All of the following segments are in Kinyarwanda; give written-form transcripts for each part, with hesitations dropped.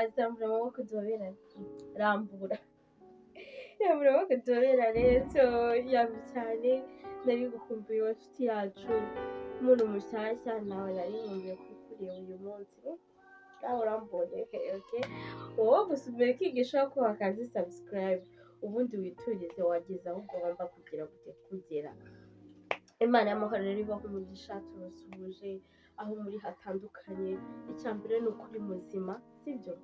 azamura amaboko duhoberane, rambura rambura amaboko duhoberane. So yambi cyane nari gukumbuye wa nshuti yacu, umuntu mushyashya nawe nari nkumbuye kureba uyu munsi. Nawe urambonye okay. Wowe gusa umbere kwigisha ko wakazi subscribe ubundi witurize wageze aho ugomba kugera. Imana y'amahoro rero ibaho umugisha, turasuhuje aho muri hatandukanye. Icya mbere ni ukuri muzima, sibyo?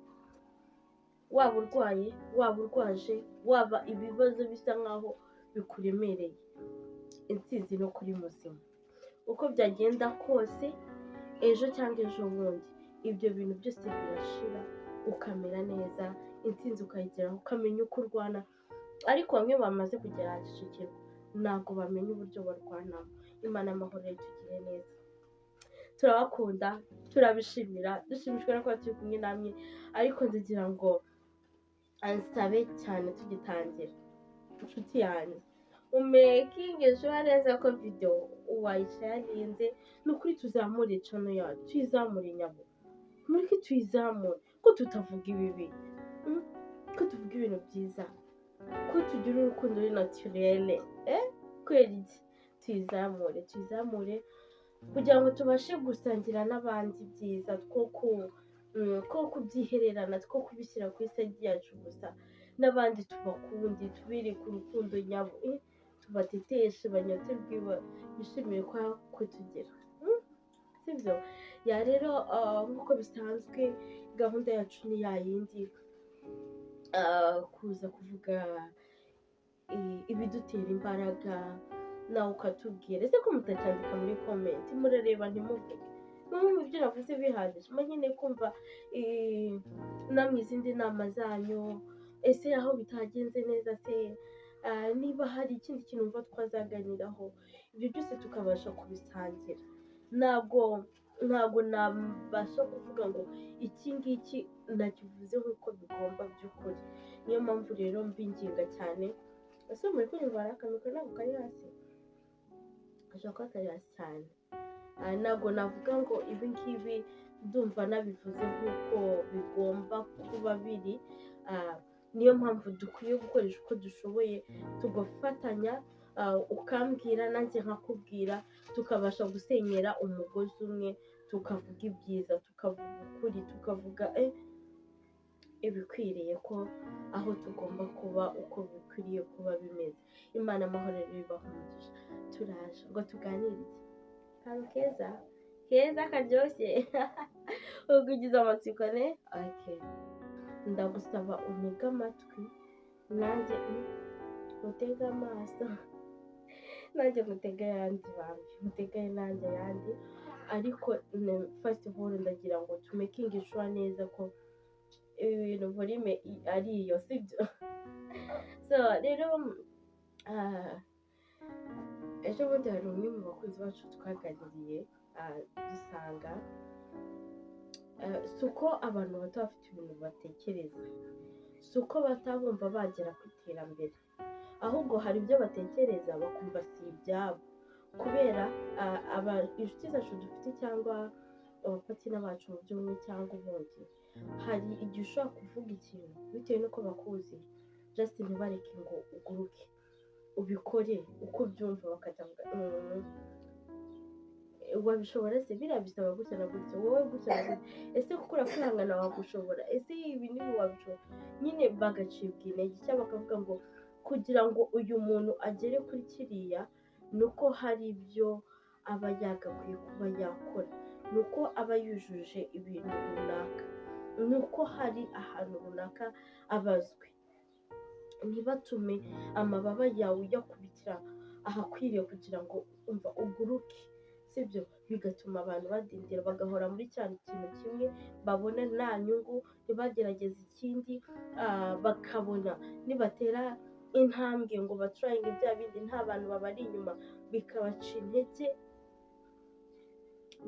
Waba urwaye, waba urwaje, waba ibibazo bisa nkaho bikuremereye, intsinzi no kuri muzima. Uko byagenda kose ejo cyangwa ejo bundi ibyo bintu byose birashira ukamera neza, intsinzi ukayigeraho, ukamenya uko urwana. Ariko bamwe bamaze kugera Kicukiro ntabwo bamenya uburyo barwanamo. Imana y'amahoro itugire neza, turabakunda, turabishimira, dushimishwa no kuba turi kumwe namwe. Ariko ndagira ngo ansabe cyane tugitangira, inshuti yanjye umekinge sure neza ko video wayisharinze, ni ukuri tuzamure channel yacu, tuyizamure nyabo, mureke tuyizamure, ko tutavuga ibibi, ko tuvuga ibintu byiza, ko tugira urukundo ruri naturel, kwera iki, tuyizamure kugira ngo tubashe gusangira n'abandi byiza, two kubyihererana, two kubishyira ku isi yacu gusa, n'abandi tubakundi, tubereke urukundo nyabo, tubateteshe banyoterwe, bishimiye ko tugira, sibyo? Ya rero nk'uko bisanzwe gahunda yacu ni yayindi, kuza kuvuga ibidutera imbaraga, nawe ukatubwira. Ese ko mutacyandika muri comment, murareba ntimuvuge, mu byo navuze bihagije, nyine kumva namwe izindi nama zanyu. Ese aho bitagenze neza se, niba hari ikindi kintu mva twazaganiraho, ibyo byose tukabasha kubisangira. Ntabwo nabasha kuvuga ngo iki ngiki nakivuze nk'uko bigomba by'ukuri. Niyo mpamvu rero mbinginga cyane. Ese muri kunyumva hari akamikoro ntabwo kari hasi, ashobora kuba kari hasi cyane. Ntabwo navuga ngo ibi ngibi ndumva nabivuze nk'uko bigomba kuba biri. Niyo mpamvu dukwiye gukoresha uko dushoboye, tugafatanya, ukambwira nanjye nkakubwira, tukabasha gusenyera umugozi umwe, tukavuga ibyiza, tukavuga ukuri, tukavuga ibikwiriye, ko aho tugomba kuba uko bikwiriye kuba bimeze. Imana amahoro ibaho umugisha. Turaje ngo tuganire akantu keza karyoshye ugize amatsiko ne. Okay, ndagusaba untege amatwi, nanjye utege amaso, nanjye mutege ayandi bambi, mutege nanjye ayandi. Ariko first of all ndagira ngo tumekinge sure neza ko ibintu volume ari iyo, sibyo? So rero ejo bundi hari umwe mu bakozi bacu twaganiriye, dusanga si uko abantu bato bafite ibintu batekereza, si uko batabumva bagera ku iterambere, ahubwo hari ibyo batekereza bakumva si ibyabo, kubera inshuti zacu dufite cyangwa abapatina bacu mu by'umwe cyangwa ubundi. Hari igihe ushobora kuvuga ikintu bitewe n'uko bakuzi, just ntibareke ngo uguruke ubikore uko byumva, bakavuga wabishobora se, biriya bisaba gutya na gutya, wowe gutya na gutya, ese kuko urakwihangana wagushobora, ese ibi nibi wabishobora, nyine bagacibwa intege, cyangwa bakavuga ngo kugira ngo uyu muntu agere kuri kiriya, ni uko hari ibyo aba yagakwiye kuba yakora, ni uko aba yujuje ibintu runaka, ni uko hari ahantu runaka abazwe. Ntibatume amababa yawe uyakubitira ahakwiriye kugira ngo umva uguruke, sibyo? Bigatuma abantu badindira, bagahora muri cya kintu kimwe, babona nta nyungu, ntibagerageze ikindi, bakabona nibatera intambwe ngo baturayinge bya bindi nta bantu babari inyuma, bikabaca intege.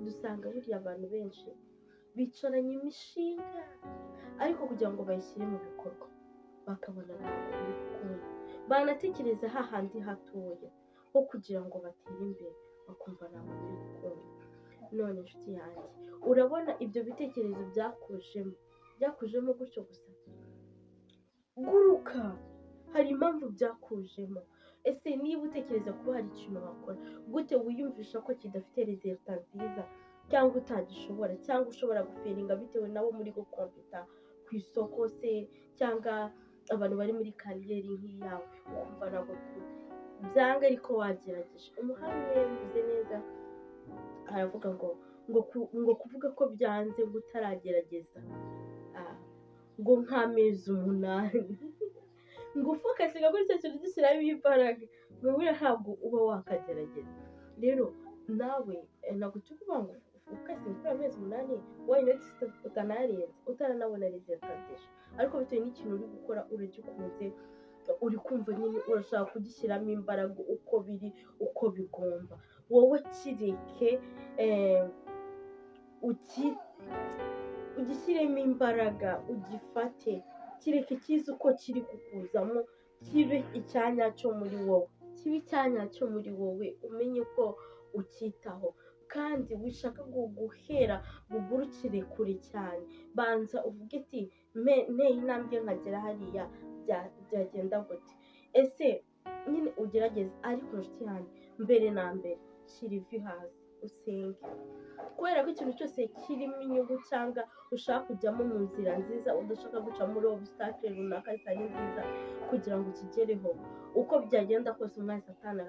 Dusanga burya abantu benshi bicaranye imishinga, ariko kugira ngo bayishyire mu bikorwa bakabona ntabwo biri gukunda, banatekereza hahandi hatoya ho kugira ngo batere imbere, bakumva ntabwo biri gukunda. None inshuti yanjye, urabona ibyo bitekerezo byakujemo byakujemo gutyo gusa? Guruka, hari impamvu byakujemo. Ese niba utekereza ko hari ikintu wakora, gute wiyumvisha ko kidafite resulta nziza, cyangwa utagishobora, cyangwa ushobora guferinga bitewe nabo muri gukompeta ku isoko se, cyangwa abantu bari muri kariyeri nk'iyawe, ukumva ntabwo byanga ariko wagerageje. Umuhanga yabivuze neza, aravuga ngo kuvuga ko byanze ngo utaragerageza, ngo nk'amezi 8 ngo ufokasinga kuri icyo kintu gishyiramo imbaraga, ngo buriya ntabwo uba wakagerageza. Rero nawe ntabwo turi kuvuga ngo ufokasinga kuri amezi 8 why not utanarenza utaranabona resulta nziza, ariko bitewe n'ikintu uri gukora uragikunze, uri kumva nyine urashaka kugishyiramo imbaraga uko biri uko bigomba, wowe kireke ugishyiremo imbaraga, ugifate, kireke kize uko kiri kukuzamo, kibe icyanya cyo muri wowe, kibe icyanya cyo muri wowe, umenye ko ukitaho, kandi wishaka guhera gugurukire kure cyane. Banza uvuge ati nteye intambwe nkagera hariya byagenda gute. Ese nyine ugerageze, ariko nshuti yanjye, mbere na mbere shyira ivi hasi usenge, kubera ko ikintu cyose kirimo inyungu cyangwa ushaka kujyamo mu nzira nziza, udashaka guca muri obstacle runaka zitari nziza kugira ngo ukigereho, uko byagenda kose umwanya Satani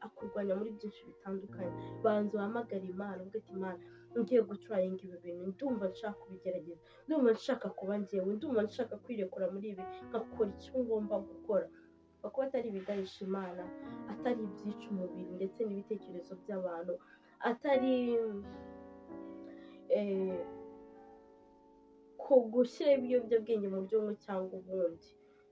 akurwanya muri byinshi bitandukanye. Banza uhamagare Imana, uvuge ati Imana, ngiye gutrayinga ibi bintu, ndumva nshaka kubigerageza, ndumva nshaka kuba njyewe, ndumva nshaka kwirekura muri ibi, nkakora icyo ngomba gukora. Kuko atari ibiganisha Imana, atari ibyica umubiri ndetse n'ibitekerezo by'abantu, atari gushyira ibiyobyabwenge mu buryo bumwe cyangwa ubundi.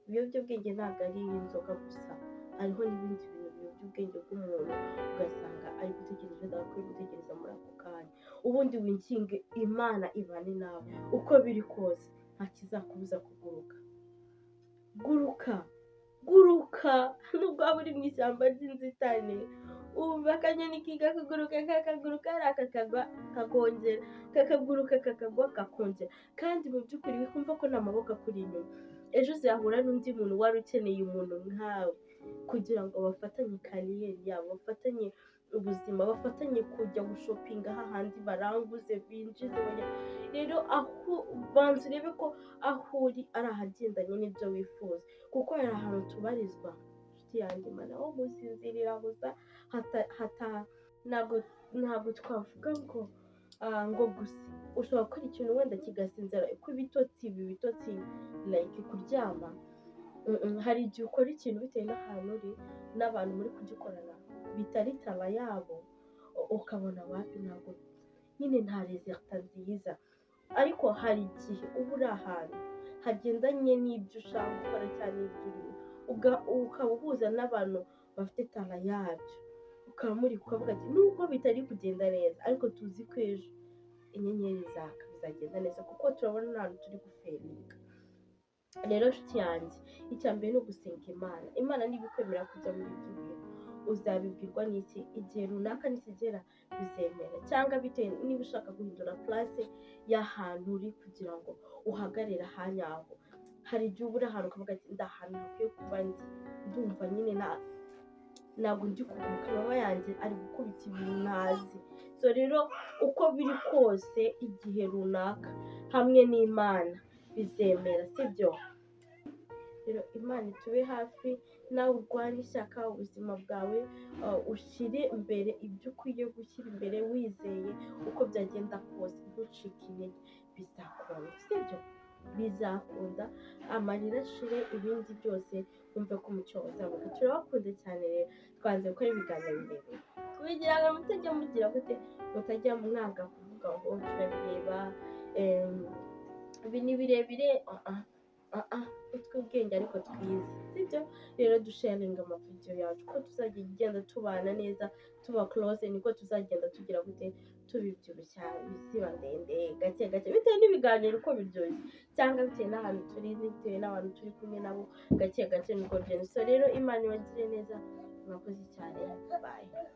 Ibiyobyabwenge ntabwo ari inzoga gusa, hariho n'ibindi bintu biyobyabwenge bw'umuntu, ugasanga ari gutekereza adakwiye gutekereza muri ako kanya. Ubundi winginge Imana ibane nawe, uko biri kose nta kizakubuza kuguruka. Guruka nubwo waba uri mu ishyamba ry'inzitane, umva akanyoni kiga kuguruka, kakaguruka hariya kakagwa kakongera, kakaguruka kakagwa kakongera, kandi mu by'ukuri wikumva ko nta maboko akuri inyuma. Ejo uzahura n'undi muntu wari ukeneye umuntu nkawe kugira ngo bafatanye kariyeri yabo, bafatanye ubuzima, bafatanye kujya gushopinga hahandi baranguze binjize. Rero aho banza urebe ko aho uri ari ahagendanye n'ibyo wifuza, kuko hari ahantu tubarizwa nshuti yanjye, Imana aho gusinzirira gusa, ntabwo twavuga ngo gusa ushobora gukora ikintu wenda kigasinzira, uko ibitotsi like kuryama. Hari igihe ukora ikintu bitewe n'ahantu uri n'abantu muri kugikorana bitari taba yabo, ukabona wapi ntabwo nyine nta resulta nziza. Ariko hari igihe uba uri ahantu hagendanye n'ibyo ushaka gukora cyane n'ibyo urimo, ukaba uhuza n'abantu bafite tara yabyo, ukaba muri kuvuga ati nubwo bitari kugenda neza, ariko tuzi ko ejo inyenyeri zaka bizagenda neza, kuko turabona n'ahantu turi guferinga. Rero nshuti yanjye, icya mbere ni ugusenga Imana niba ikwemera kujya muri ibyo bintu, uzabibwirwa n'iki? Igihe runaka nikigera bizemera, cyangwa bitewe niba ushaka guhindura place y'ahantu uri kugira ngo uhagarare ahanyaho. Hari igihe ubura ahantu ukavuga ati ndahantu hakwiye kuba ndumva nyine ntabwo ndi kuguruka, mama yanjye ari gukubita ibintu ntazi. So rero uko biri kose igihe runaka hamwe n'Imana bizemera, sibyo? Rero Imana itube hafi, nawe urwane ishyaka ubuzima bwawe, ushyire imbere ibyo ukwiye gushyira imbere, wizeye uko byagenda kose, ntucike intege, bizakunda, sibyo? Bizakunda, amarira ashire, ibindi byose wumve ko umucyo uzamuka. Turabakunda cyane rero, twanze gukora ibiganiro birebire kugira ngo mutajya mugira gute, mutajya mwanga kuvuga ngo turabireba, ibi ni birebire, utw'ubwenge ariko twiza, sibyo? Rero dusharinga amavideo yacu, ko tuzagenda tubana neza, tuba close, niko tuzagenda tugira gute, tubibyibushya, biziba ndende gake gake, bitewe n'ibiganiro uko biryoshye, cyangwa bitewe n'ahantu turi, bitewe n'abantu turi kumwe nabo, gake gake niko bigenda. So rero Imana ibagire neza, mwakoze cyane, bye.